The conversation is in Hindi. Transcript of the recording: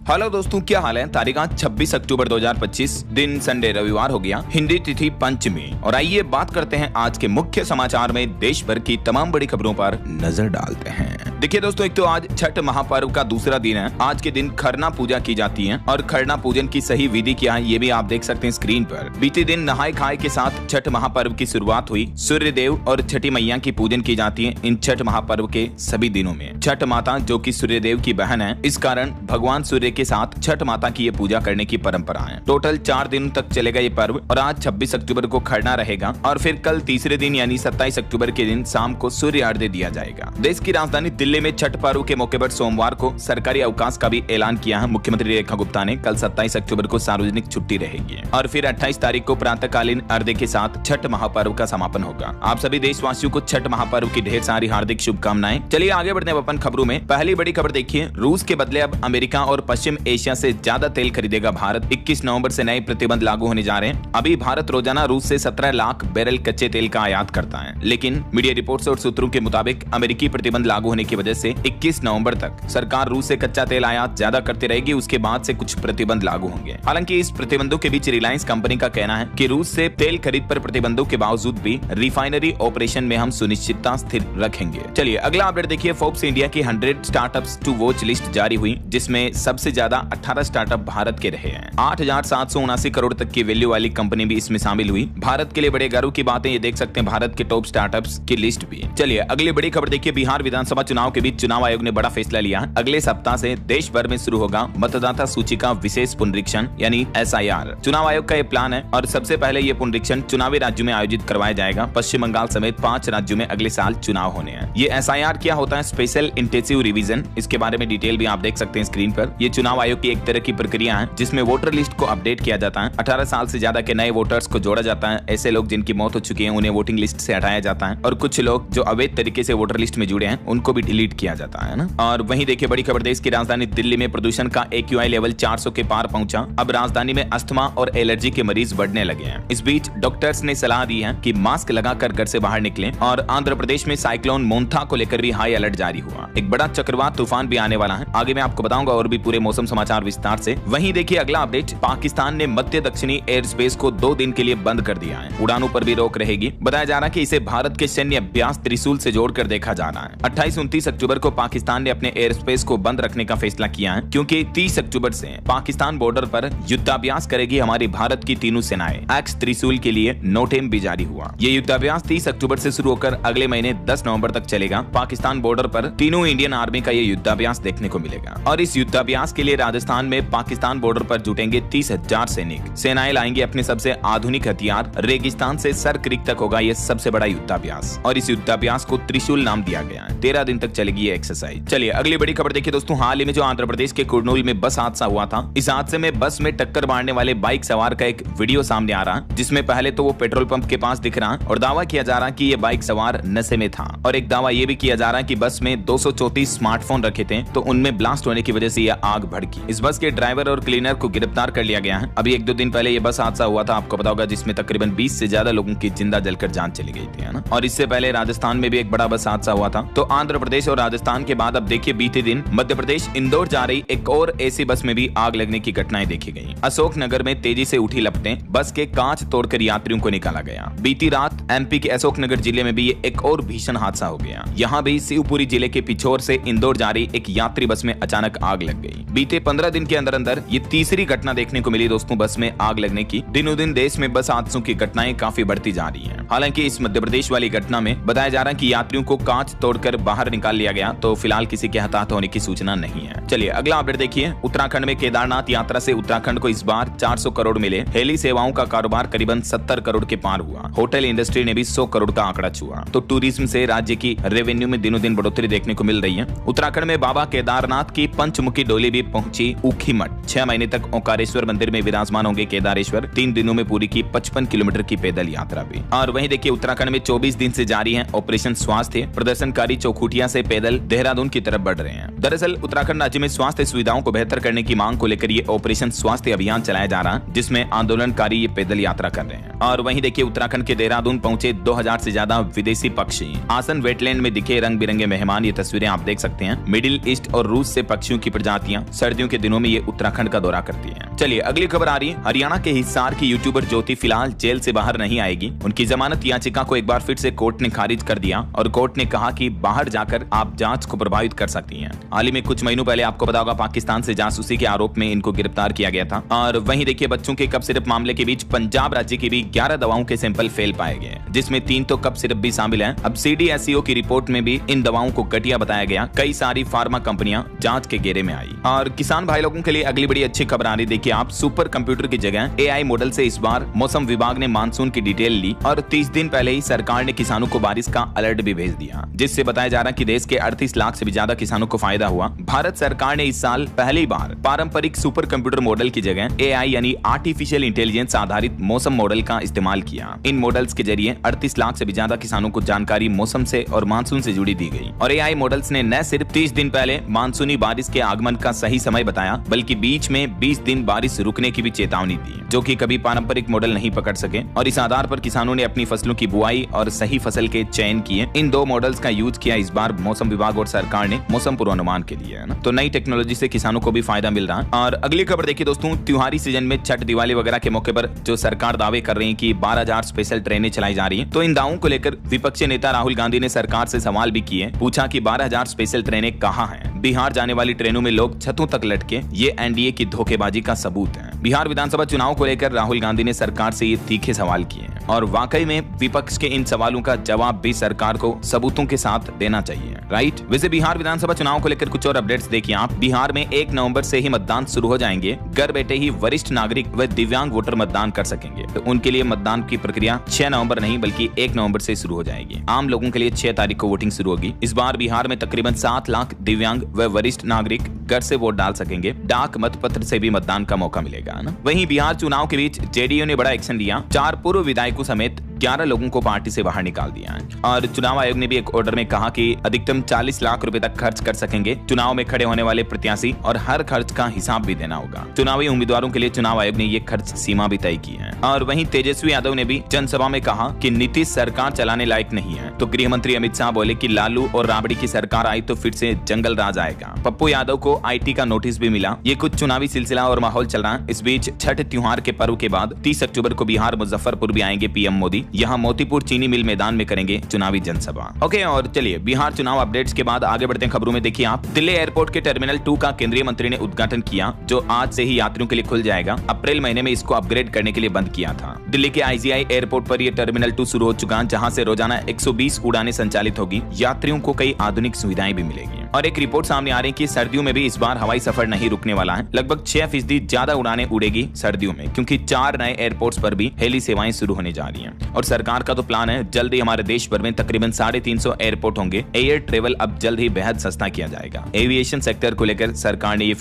हेलो दोस्तों, क्या हाल है। तारीख आज 26 अक्टूबर 2025, दिन संडे रविवार हो गया, हिंदी तिथि पंचमी। और आइए बात करते हैं आज के मुख्य समाचार में देश भर की तमाम बड़ी खबरों पर नजर डालते हैं। देखिए दोस्तों, एक तो आज छठ महापर्व का दूसरा दिन है। आज के दिन खरना पूजा की जाती है और खरना पूजन की सही विधि क्या है ये भी आप देख सकते हैं स्क्रीन पर। बीते दिन नहाय खाए के साथ छठ महापर्व की शुरुआत हुई। सूर्य देव और छठी मैया की पूजन की जाती है इन छठ महापर्व के सभी दिनों में। छठ माता जो कि सूर्य देव की बहन है, इस कारण भगवान सूर्य के साथ छठ माता की ये पूजा करने की परंपरा है। टोटल 4 दिनों तक चलेगा ये पर्व और आज 26 अक्टूबर को खरना रहेगा और फिर कल तीसरे दिन यानी 27 अक्टूबर के दिन शाम को सूर्य अर्घ्य दिया जाएगा। देश की राजधानी दिल्ली में छठ पर्व के मौके पर सोमवार को सरकारी अवकाश का भी ऐलान किया है मुख्यमंत्री रेखा गुप्ता ने। कल 27 अक्टूबर को सार्वजनिक छुट्टी रहेगी और फिर 28 तारीख को प्रातःकालीन अर्घ्य के साथ छठ महापर्व का समापन होगा। आप सभी देशवासियों को छठ महापर्व की ढेर सारी हार्दिक शुभकामनाएं। चलिए आगे बढ़ते हैं अपन खबरों में। पहली बड़ी खबर देखिए, रूस के बदले अब अमेरिका और पश्चिम एशिया से ज्यादा तेल खरीदेगा भारत। 21 नवंबर से नए प्रतिबंध लागू होने जा रहे हैं। अभी भारत रोजाना रूस से 17 लाख बैरल कच्चे तेल का आयात करता है, लेकिन मीडिया रिपोर्ट्स और सूत्रों के मुताबिक अमेरिकी प्रतिबंध लागू होने की वजह से 21 नवंबर तक सरकार रूस से कच्चा तेल आयात ज्यादा करती रहेगी। उसके बाद से कुछ प्रतिबंध लागू होंगे। हालांकि इस प्रतिबंधों के बीच रिलायंस कंपनी का कहना है कि रूस से तेल खरीद पर प्रतिबंधों के बावजूद भी रिफाइनरी ऑपरेशन में हम सुनिश्चितता स्थिर रखेंगे। चलिए अगला अपडेट देखिए, फोर्ब्स इंडिया की 100 स्टार्टअप्स टू वॉच लिस्ट जारी हुई, जिसमें सबसे ज्यादा 18 स्टार्टअप भारत के रहे हैं। 8,779 करोड़ तक की वैल्यू वाली कंपनी भी इसमें शामिल हुई। भारत के लिए बड़े गर्व की बात है, ये देख सकते हैं भारत के टॉप स्टार्टअप्स की लिस्ट भी। चलिए अगली बड़ी खबर देखिए, बिहार विधानसभा चुनाव के बीच चुनाव आयोग ने बड़ा फैसला लिया। अगले सप्ताह से देश भर में शुरू होगा मतदाता सूची का विशेष पुनरीक्षण यानी SIR। चुनाव आयोग का ये प्लान है और सबसे पहले ये पुनरीक्षण चुनावी राज्यों में आयोजित करवाया जाएगा। पश्चिम बंगाल समेत 5 राज्यों में अगले साल चुनाव होने हैं। ये SIR क्या होता है, स्पेशल इंटेंसिव रिवीजन, इसके बारे में डिटेल भी आप देख सकते हैं स्क्रीन पर। ये चुनाव आयोग की एक तरह की प्रक्रिया है जिसमें वोटर लिस्ट को अपडेट किया जाता है। 18 साल से ज्यादा के नए वोटर्स को जोड़ा जाता है। ऐसे लोग जिनकी मौत हो चुकी है उन्हें वोटिंग लिस्ट से हटाया जाता है और कुछ लोग जो अवैध तरीके से वोटर लिस्ट में जुड़े हैं उनको भी डिलीट किया जाता है ना। और वहीं देखिए बड़ी खबर, देश की राजधानी दिल्ली में प्रदूषण का AQI लेवल 400 के पार पहुंचा। अब राजधानी में अस्थमा और एलर्जी के मरीज बढ़ने लगे हैं। इस बीच डॉक्टर्स ने सलाह दी है कि मास्क लगाकर घर से बाहर निकलें। और आंध्र प्रदेश में साइक्लोन मोंथा को लेकर भी हाई अलर्ट जारी हुआ। एक बड़ा चक्रवात तूफान भी आने वाला है, आगे मैं आपको बताऊंगा और भी पूरे मौसम समाचार विस्तार से। वहीं देखिए अगला अपडेट, पाकिस्तान ने मध्य दक्षिणी एयर स्पेस को 2 दिन के लिए बंद कर दिया है। उड़ानों पर भी रोक रहेगी। बताया जा रहा है कि इसे भारत के सैन्य अभ्यास त्रिशूल से जोड़कर देखा जा रहा है। 28-29 अक्टूबर को पाकिस्तान ने अपने एयर स्पेस को बंद रखने का फैसला किया है, क्योंकि 30 अक्टूबर से पाकिस्तान बॉर्डर पर युद्धाभ्यास करेगी हमारी भारत की तीनों सेनाएं। एक्स त्रिशूल के लिए नोटेम भी जारी हुआ। ये युद्धाभ्यास 30 अक्टूबर से शुरू होकर अगले महीने 10 नवंबर तक चलेगा। पाकिस्तान बॉर्डर पर तीनों इंडियन आर्मी का ये युद्धाभ्यास देखने को मिलेगा और इस युद्धाभ्यास के लिए राजस्थान में पाकिस्तान बॉर्डर पर जुटेंगे 30,000 सैनिक। सेनाएं लाएंगे अपने सबसे आधुनिक हथियार। रेगिस्तान से सर क्रीक तक होगा ये सबसे बड़ा युद्धाभ्यास और इस युद्धाभ्यास को त्रिशूल नाम दिया गया है। 13 दिन तक चलेगी ये एक्सरसाइज। चलिए अगली बड़ी खबर देखिए दोस्तों, हाल ही में जो आंध्र प्रदेश के कुर्नूल में बस हादसा हुआ था, इस हादसे में बस में टक्कर मारने वाले बाइक सवार का एक वीडियो सामने आ रहा है, जिसमें पहले तो वो पेट्रोल पंप के पास दिख रहा है और दावा किया जा रहा है कि ये बाइक सवार नशे में था। और एक दावा ये भी किया जा रहा है कि बस में 234 स्मार्टफोन रखे थे तो उनमें ब्लास्ट होने की वजह से यह आग भड़की। इस बस के ड्राइवर और क्लीनर को गिरफ्तार कर लिया गया है। अभी 1-2 दिन पहले ये बस हादसा हुआ था, आपको पता होगा, जिसमें तकरीबन 20 से ज्यादा लोगों की जिंदा जलकर जान चली गई थी, है ना। और इससे पहले राजस्थान में भी एक बड़ा बस हादसा हुआ था। तो आंध्र प्रदेश और राजस्थान के बाद अब देखिए बीते दिन मध्य प्रदेश इंदौर जा रही एक और ऐसी बस में भी आग लगने की घटनाएं देखी गई। अशोकनगर में तेजी से उठी लपटें, बस के कांच तोड़कर यात्रियों को निकाला गया। बीती रात MP के अशोकनगर जिले में भी ये एक और भीषण हादसा हो गया। यहाँ भी शिवपुरी जिले के पिछोर से इंदौर जा रही एक यात्री बस में अचानक आग लग गई। बीते 15 दिन के अंदर अंदर ये तीसरी घटना देखने को मिली दोस्तों बस में आग लगने की। दिनों दिन देश में बस हादसों की घटनाएं काफी बढ़ती जा रही हैं। हालांकि इस मध्य प्रदेश वाली घटना में बताया जा रहा है कि यात्रियों को कांच तोड़कर बाहर निकाल लिया गया, तो फिलहाल किसी के हताहत होने की सूचना नहीं है। चलिए अगला अपडेट देखिए, उत्तराखंड में केदारनाथ यात्रा से उत्तराखंड को इस बार 400 करोड़ मिले। हेली सेवाओं का कारोबार करीबन 70 करोड़ के पार हुआ। होटल इंडस्ट्री ने भी 100 करोड़ का आंकड़ा छुआ। तो टूरिज्म से राज्य की रेवेन्यू में दिनों दिन बढ़ोतरी देखने को मिल रही है। उत्तराखंड में बाबा केदारनाथ की पंचमुखी डोली भी पहुंची ऊखीमठ। 6 महीने तक ओंकारेश्वर मंदिर में विराजमान होंगे केदारेश्वर। 3 दिनों में पूरी की 55 किलोमीटर की पैदल यात्रा भी। और वहीं देखिए उत्तराखंड में 24 दिन से जारी है ऑपरेशन स्वास्थ्य। प्रदर्शनकारी चौखुटिया से से पैदल देहरादून की तरफ बढ़ रहे हैं। दरअसल उत्तराखंड राज्य में स्वास्थ्य सुविधाओं को बेहतर करने की मांग को लेकर ये ऑपरेशन स्वास्थ्य अभियान चलाया जा रहा है, जिसमें आंदोलनकारी ये पैदल यात्रा कर रहे हैं। और वहीं देखिए उत्तराखंड के देहरादून पहुंचे 2000 से ज्यादा विदेशी पक्षी। आसन वेटलैंड में दिखे रंग बिरंगे मेहमान, ये तस्वीरें आप देख सकते हैं। मिडिल ईस्ट और रूस से पक्षियों की प्रजातियां सर्दियों के दिनों में ये उत्तराखंड का दौरा करती हैं। चलिए अगली खबर आ रही है। हरियाणा के हिसार की यूट्यूबर ज्योति फिलहाल जेल से बाहर नहीं आएगी। उनकी जमानत याचिका को एक बार फिर से कोर्ट ने खारिज कर दिया और कोर्ट ने कहा कि बाहर जाकर आप जांच को प्रभावित कर सकती हैं। हाल ही में कुछ महीनों पहले आपको पता होगा पाकिस्तान से जासूसी के आरोप में इनको गिरफ्तार किया गया था। और वहीं देखिए बच्चों के कफ सिरप मामले के बीच पंजाब राज्य की भी 11 दवाओं के सैंपल फेल पाए गए, जिसमें 3 तो कफ सिरप भी शामिल हैं। अब CDSCO की रिपोर्ट में भी इन दवाओं को घटिया बताया गया। कई सारी फार्मा कंपनियां जांच के घेरे में आई। और किसान भाई लोगों के लिए अगली बड़ी अच्छी खबर आ रही, देखिए आप सुपर कंप्यूटर की जगह AI मॉडल से इस बार मौसम विभाग ने मानसून की डिटेल ली और 30 दिन पहले ही सरकार ने किसानों को बारिश का अलर्ट भी भेज दिया, जिससे बताया जा रहा है कि देश के 38 लाख से भी ज्यादा किसानों को फायदा हुआ। भारत सरकार ने इस साल पहली बार पारंपरिक सुपर कंप्यूटर मॉडल की जगह AI यानी आर्टिफिशियल इंटेलिजेंस आधारित मौसम मॉडल का इस्तेमाल किया। इन मॉडल्स के जरिए 38 लाख से भी ज्यादा किसानों को जानकारी मौसम से और मानसून से जुड़ी दी गई। और AI मॉडल्स ने न सिर्फ 30 दिन पहले मानसूनी बारिश के आगमन का सही समय बताया, बल्कि बीच में 20 दिन बारिश रुकने की भी चेतावनी दी, जो कि कभी पारंपरिक मॉडल नहीं पकड़ सके। और इस आधार पर किसानों ने अपनी फसलों की बुआई और सही फसल के चयन किए। इन 2 मॉडल्स का यूज किया इस बार मौसम विभाग और सरकार ने मौसम पूर्वानुमान के लिए, है ना। तो नई टेक्नोलॉजी से किसानों को भी फायदा मिल रहा है। और अगली खबर देखिए दोस्तों, त्योहारी सीजन में छठ दिवाली वगैरह के मौके पर जो सरकार दावे कर रही है कि 12,000 स्पेशल ट्रेनें चलाई जा रही हैं, तो इन दावों को लेकर विपक्षी नेता राहुल गांधी ने सरकार से सवाल भी किए। पूछा कि 12,000 स्पेशल ट्रेनें कहां हैं? बिहार जाने वाली ट्रेनों में लोग छतों तक लटके, ये NDA की धोखेबाजी का सबूत है। बिहार विधानसभा चुनाव को लेकर राहुल गांधी ने सरकार से ये तीखे सवाल किए और वाकई में विपक्ष के इन सवालों का जवाब भी सरकार को सबूतों के साथ देना चाहिए, राइट। वैसे बिहार विधानसभा चुनाव को लेकर कुछ और अपडेट्स देखिए आप। बिहार में 1 नवंबर से ही मतदान शुरू हो जाएंगे। घर बैठे ही वरिष्ठ नागरिक व दिव्यांग वोटर मतदान कर सकेंगे। तो उनके लिए मतदान की प्रक्रिया 6 नवंबर नहीं बल्कि 1 नवंबर से शुरू हो जाएगी। आम लोगों के लिए 6 तारीख को वोटिंग शुरू होगी। इस बार बिहार में तकरीबन 7 लाख दिव्यांग व वरिष्ठ नागरिक घर से वोट डाल सकेंगे। डाक मतपत्र से भी मतदान का मौका मिलेगा ना। वहीं बिहार चुनाव के बीच JDU ने बड़ा एक्शन लिया। 4 पूर्व विधायकों समेत 11 लोगों को पार्टी से बाहर निकाल दिया है। और चुनाव आयोग ने भी एक ऑर्डर में कहा कि अधिकतम 40 लाख रुपए तक खर्च कर सकेंगे चुनाव में खड़े होने वाले प्रत्याशी, और हर खर्च का हिसाब भी देना होगा। चुनावी उम्मीदवारों के लिए चुनाव आयोग ने ये खर्च सीमा भी तय की है। और वहीं तेजस्वी यादव ने भी जनसभा में कहा कि नीतीश सरकार चलाने लायक नहीं है। तो गृह मंत्री अमित शाह बोले कि लालू और राबड़ी की सरकार आई तो फिर से जंगल राज आएगा। पप्पू यादव को IT का नोटिस भी मिला। ये कुछ चुनावी सिलसिला और माहौल चल रहा है। इस बीच छठ त्योहार के पर्व के बाद 30 अक्टूबर को बिहार मुजफ्फरपुर भी आएंगे PM मोदी। यहाँ मोतीपुर चीनी मिल मैदान में करेंगे चुनावी जनसभा। ओके, और चलिए बिहार चुनाव अपडेट्स के बाद आगे बढ़ते हैं खबरों में। देखिए आप, दिल्ली एयरपोर्ट के टर्मिनल 2 का केंद्रीय मंत्री ने उद्घाटन किया, जो आज से ही यात्रियों के लिए खुल जाएगा। अप्रैल महीने में इसको अपग्रेड करने के लिए बंद किया था। दिल्ली के IGI एयरपोर्ट पर यह टर्मिनल 2 शुरू हो चुका, जहां से रोजाना 120 उड़ानें संचालित होगी। यात्रियों को कई आधुनिक सुविधाएं भी मिलेगी। और एक रिपोर्ट सामने आ रही है कि सर्दियों में भी इस बार हवाई सफर नहीं रुकने वाला है। लगभग 6% ज्यादा उड़ानें उड़ेगी सर्दियों में, क्योंकि 4 नए एयरपोर्ट्स पर भी हेली सेवाएं शुरू होने जा रही हैं। और सरकार का तो प्लान है जल्द ही हमारे देश भर में तकरीबन 350 एयरपोर्ट होंगे। एयर ट्रेवल अब जल्द ही बेहद सस्ता किया जाएगा। एविएशन सेक्टर को लेकर सरकार ने ये